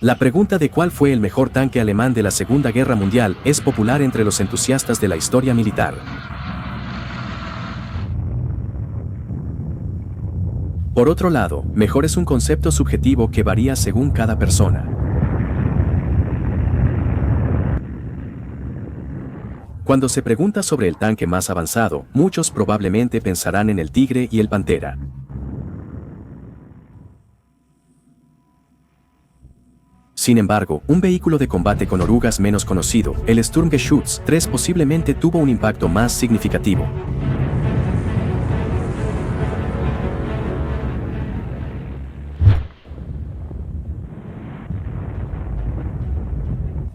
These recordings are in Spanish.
La pregunta de cuál fue el mejor tanque alemán de la Segunda Guerra Mundial es popular entre los entusiastas de la historia militar. Por otro lado, mejor es un concepto subjetivo que varía según cada persona. Cuando se pregunta sobre el tanque más avanzado, muchos probablemente pensarán en el Tigre y el Pantera. Sin embargo, un vehículo de combate con orugas menos conocido, el Sturmgeschütz 3 posiblemente tuvo un impacto más significativo.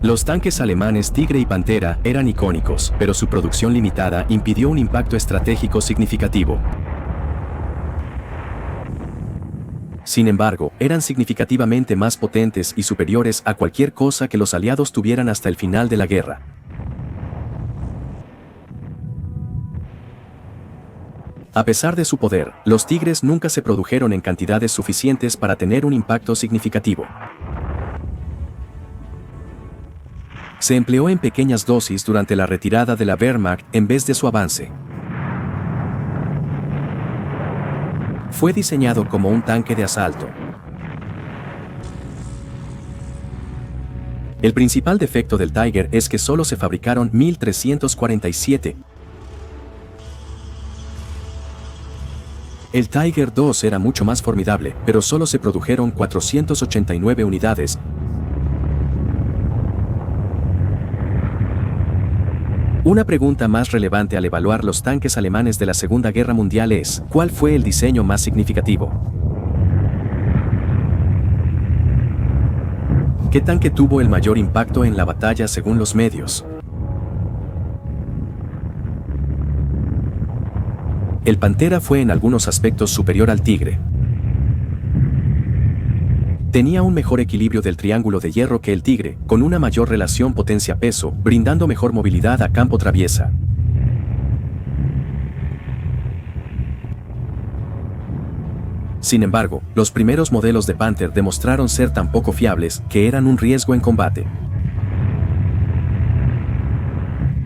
Los tanques alemanes Tigre y Pantera eran icónicos, pero su producción limitada impidió un impacto estratégico significativo. Sin embargo, eran significativamente más potentes y superiores a cualquier cosa que los aliados tuvieran hasta el final de la guerra. A pesar de su poder, los Tigres nunca se produjeron en cantidades suficientes para tener un impacto significativo. Se empleó en pequeñas dosis durante la retirada de la Wehrmacht en vez de su avance. Fue diseñado como un tanque de asalto. El principal defecto del Tiger es que solo se fabricaron 1347. El Tiger II era mucho más formidable, pero solo se produjeron 489 unidades. Una pregunta más relevante al evaluar los tanques alemanes de la Segunda Guerra Mundial es, ¿cuál fue el diseño más significativo? ¿Qué tanque tuvo el mayor impacto en la batalla según los medios? El Pantera fue en algunos aspectos superior al Tigre. Tenía un mejor equilibrio del triángulo de hierro que el Tigre, con una mayor relación potencia-peso, brindando mejor movilidad a campo traviesa. Sin embargo, los primeros modelos de Panther demostraron ser tan poco fiables que eran un riesgo en combate.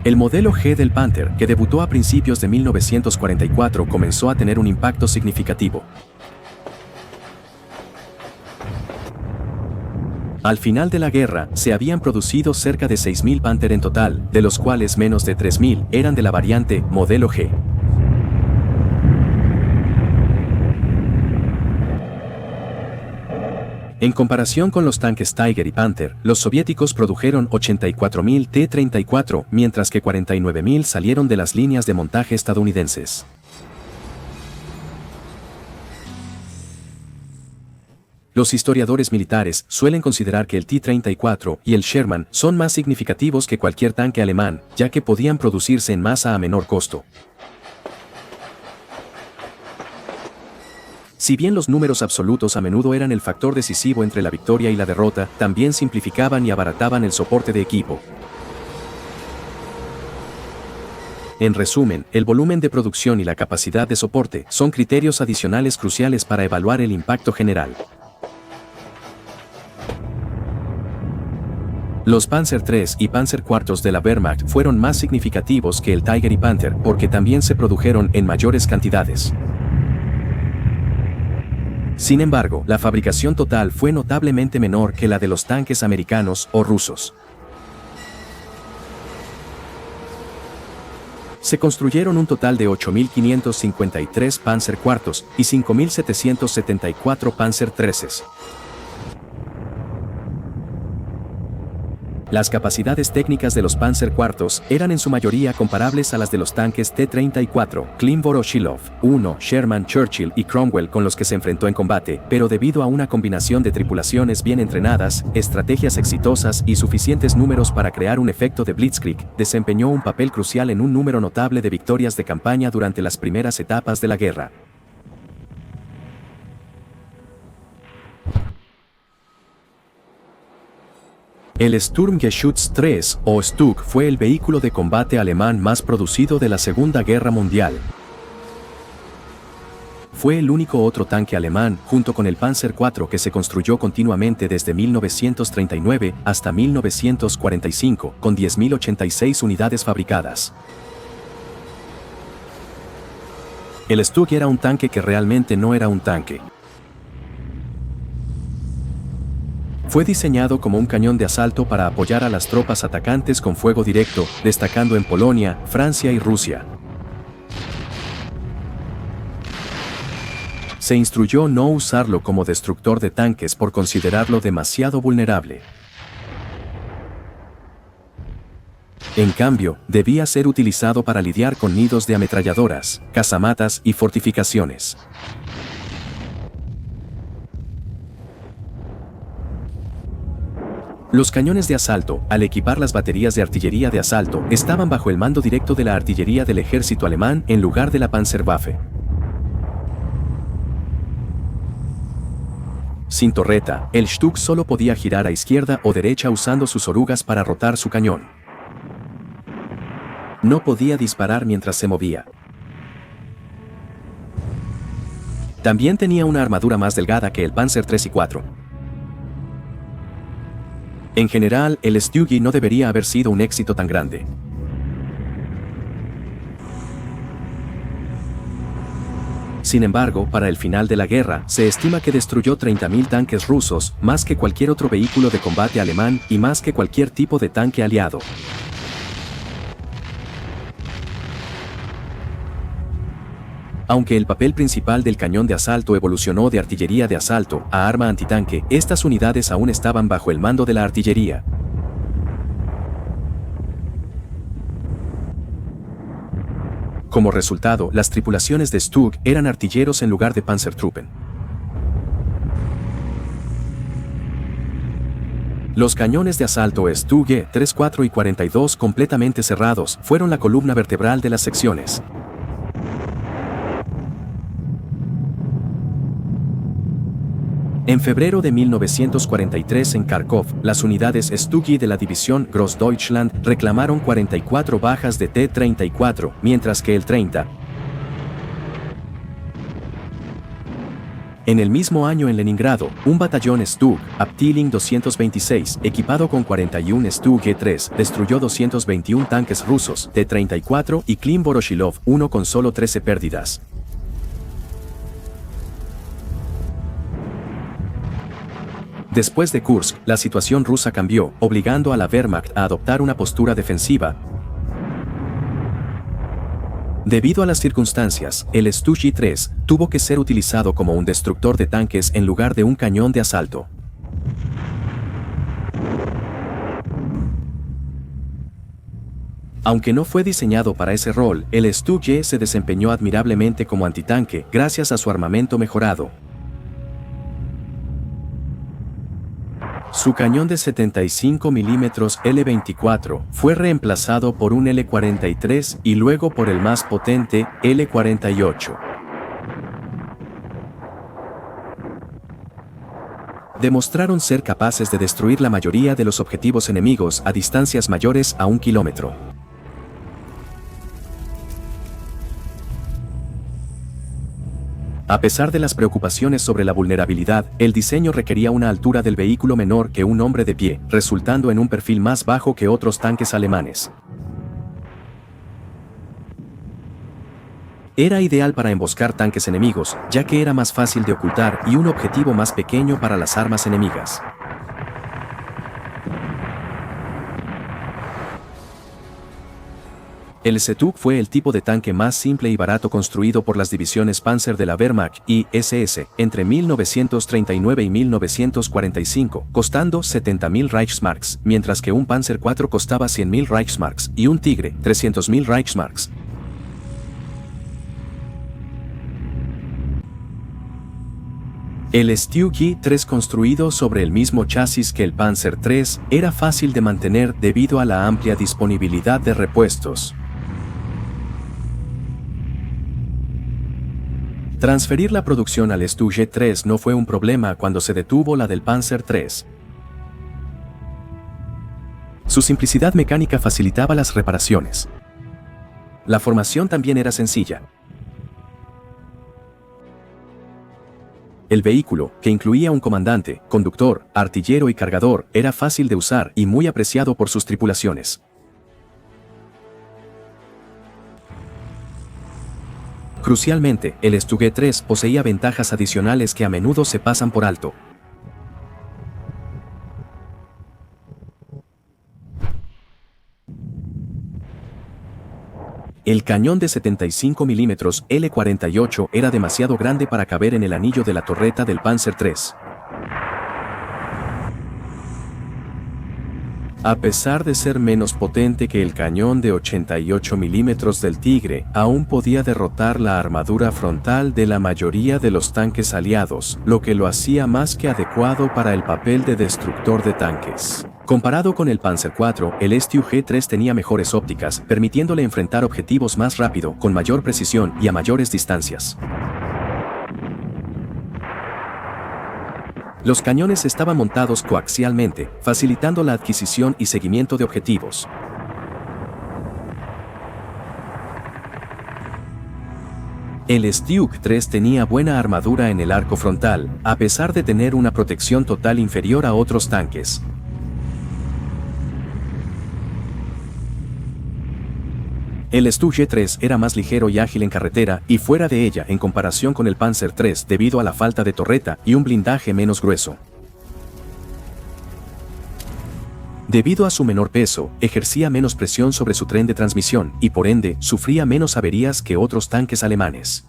El modelo G del Panther, que debutó a principios de 1944, comenzó a tener un impacto significativo. Al final de la guerra, se habían producido cerca de 6.000 Panther en total, de los cuales menos de 3.000 eran de la variante modelo G. En comparación con los tanques Tiger y Panther, los soviéticos produjeron 84.000 T-34, mientras que 49.000 salieron de las líneas de montaje estadounidenses. Los historiadores militares suelen considerar que el T-34 y el Sherman son más significativos que cualquier tanque alemán, ya que podían producirse en masa a menor costo. Si bien los números absolutos a menudo eran el factor decisivo entre la victoria y la derrota, también simplificaban y abarataban el soporte de equipo. En resumen, el volumen de producción y la capacidad de soporte son criterios adicionales cruciales para evaluar el impacto general. Los Panzer III y Panzer IV de la Wehrmacht fueron más significativos que el Tiger y Panther porque también se produjeron en mayores cantidades. Sin embargo, la fabricación total fue notablemente menor que la de los tanques americanos o rusos. Se construyeron un total de 8.553 Panzer IV y 5.774 Panzer XIII. Las capacidades técnicas de los Panzer IV eran en su mayoría comparables a las de los tanques T-34, Klein-Voroshilov, I, Sherman, Churchill y Cromwell con los que se enfrentó en combate, pero debido a una combinación de tripulaciones bien entrenadas, estrategias exitosas y suficientes números para crear un efecto de Blitzkrieg, desempeñó un papel crucial en un número notable de victorias de campaña durante las primeras etapas de la guerra. El Sturmgeschütz 3, o Stug, fue el vehículo de combate alemán más producido de la Segunda Guerra Mundial. fue el único otro tanque alemán, junto con el Panzer IV, que se construyó continuamente desde 1939 hasta 1945, con 10.086 unidades fabricadas. El Stug era un tanque que realmente no era un tanque. Fue diseñado como un cañón de asalto para apoyar a las tropas atacantes con fuego directo, destacando en Polonia, Francia y Rusia. Se instruyó no usarlo como destructor de tanques por considerarlo demasiado vulnerable. En cambio, debía ser utilizado para lidiar con nidos de ametralladoras, casamatas y fortificaciones. Los cañones de asalto, al equipar las baterías de artillería de asalto, estaban bajo el mando directo de la artillería del ejército alemán en lugar de la Panzerwaffe. Sin torreta, el Stug solo podía girar a izquierda o derecha usando sus orugas para rotar su cañón. No podía disparar mientras se movía. También tenía una armadura más delgada que el Panzer III y IV. En general, el Stug no debería haber sido un éxito tan grande. Sin embargo, para el final de la guerra, se estima que destruyó 30.000 tanques rusos, más que cualquier otro vehículo de combate alemán y más que cualquier tipo de tanque aliado. Aunque el papel principal del cañón de asalto evolucionó de artillería de asalto a arma antitanque, estas unidades aún estaban bajo el mando de la artillería. Como resultado, las tripulaciones de Stug eran artilleros en lugar de Panzertruppen. Los cañones de asalto Stug 3, 4 y 42 completamente cerrados fueron la columna vertebral de las secciones. En febrero de 1943 en Kharkov, las unidades Stug de la división Großdeutschland reclamaron 44 bajas de T-34, mientras que el 30. En el mismo año en Leningrado, un batallón Stug, Abteilung 226, equipado con 41 Stug 3, destruyó 221 tanques rusos, T-34 y Klim Voroshilov 1 con solo 13 pérdidas. Después de Kursk, la situación rusa cambió, obligando a la Wehrmacht a adoptar una postura defensiva. Debido a las circunstancias, el Stug 3 tuvo que ser utilizado como un destructor de tanques en lugar de un cañón de asalto. Aunque no fue diseñado para ese rol, el Stug se desempeñó admirablemente como antitanque gracias a su armamento mejorado. Su cañón de 75 mm L24 fue reemplazado por un L43 y luego por el más potente L48. Demostraron ser capaces de destruir la mayoría de los objetivos enemigos a distancias mayores a 1 kilómetro. A pesar de las preocupaciones sobre la vulnerabilidad, el diseño requería una altura del vehículo menor que un hombre de pie, resultando en un perfil más bajo que otros tanques alemanes. Era ideal para emboscar tanques enemigos, ya que era más fácil de ocultar y un objetivo más pequeño para las armas enemigas. El Stug fue el tipo de tanque más simple y barato construido por las divisiones Panzer de la Wehrmacht y SS entre 1939 y 1945, costando 70.000 Reichsmarks, mientras que un Panzer IV costaba 100.000 Reichsmarks y un Tigre 300.000 Reichsmarks. El Stug 3 construido sobre el mismo chasis que el Panzer III era fácil de mantener debido a la amplia disponibilidad de repuestos. Transferir la producción al Stug 3 no fue un problema cuando se detuvo la del Panzer III. Su simplicidad mecánica facilitaba las reparaciones. La formación también era sencilla. El vehículo, que incluía un comandante, conductor, artillero y cargador, era fácil de usar y muy apreciado por sus tripulaciones. Crucialmente, el Stug-3 poseía ventajas adicionales que a menudo se pasan por alto. El cañón de 75 mm L48 era demasiado grande para caber en el anillo de la torreta del Panzer III. A pesar de ser menos potente que el cañón de 88 mm del Tigre, aún podía derrotar la armadura frontal de la mayoría de los tanques aliados, lo que lo hacía más que adecuado para el papel de destructor de tanques. Comparado con el Panzer IV, el Stug-3 tenía mejores ópticas, permitiéndole enfrentar objetivos más rápido, con mayor precisión y a mayores distancias. Los cañones estaban montados coaxialmente, facilitando la adquisición y seguimiento de objetivos. El Stug-3 tenía buena armadura en el arco frontal, a pesar de tener una protección total inferior a otros tanques. El Stug-3 era más ligero y ágil en carretera y fuera de ella en comparación con el Panzer III debido a la falta de torreta y un blindaje menos grueso. Debido a su menor peso, ejercía menos presión sobre su tren de transmisión y por ende sufría menos averías que otros tanques alemanes.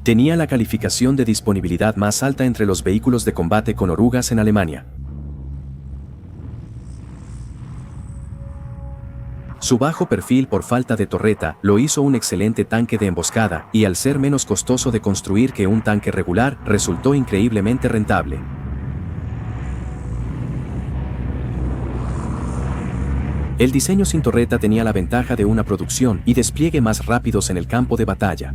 Tenía la calificación de disponibilidad más alta entre los vehículos de combate con orugas en Alemania. Su bajo perfil por falta de torreta lo hizo un excelente tanque de emboscada y al ser menos costoso de construir que un tanque regular, resultó increíblemente rentable. El diseño sin torreta tenía la ventaja de una producción y despliegue más rápidos en el campo de batalla.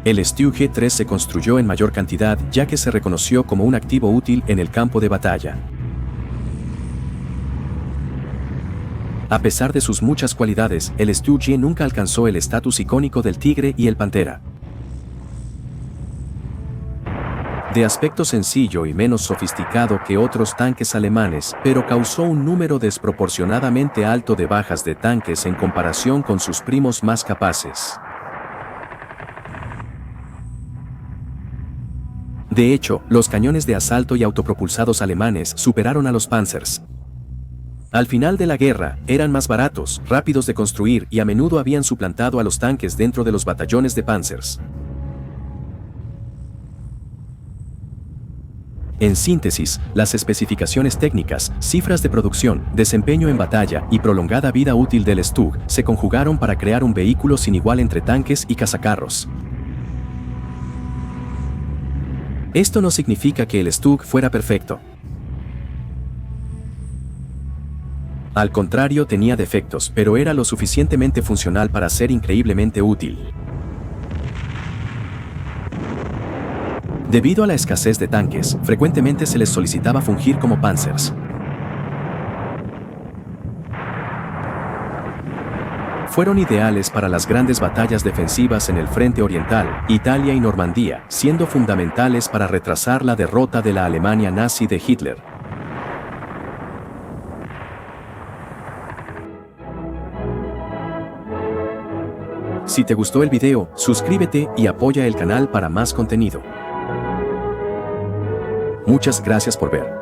El Stug-3 se construyó en mayor cantidad ya que se reconoció como un activo útil en el campo de batalla. A pesar de sus muchas cualidades, el Stug nunca alcanzó el estatus icónico del Tigre y el Pantera. De aspecto sencillo y menos sofisticado que otros tanques alemanes, pero causó un número desproporcionadamente alto de bajas de tanques en comparación con sus primos más capaces. De hecho, los cañones de asalto y autopropulsados alemanes superaron a los Panzers. Al final de la guerra, eran más baratos, rápidos de construir y a menudo habían suplantado a los tanques dentro de los batallones de Panzers. En síntesis, las especificaciones técnicas, cifras de producción, desempeño en batalla y prolongada vida útil del Stug se conjugaron para crear un vehículo sin igual entre tanques y cazacarros. Esto no significa que el Stug fuera perfecto. Al contrario, tenía defectos, pero era lo suficientemente funcional para ser increíblemente útil. Debido a la escasez de tanques, frecuentemente se les solicitaba fungir como Panzers. Fueron ideales para las grandes batallas defensivas en el frente oriental, Italia y Normandía, siendo fundamentales para retrasar la derrota de la Alemania nazi de Hitler. Si te gustó el video, suscríbete y apoya el canal para más contenido. Muchas gracias por ver.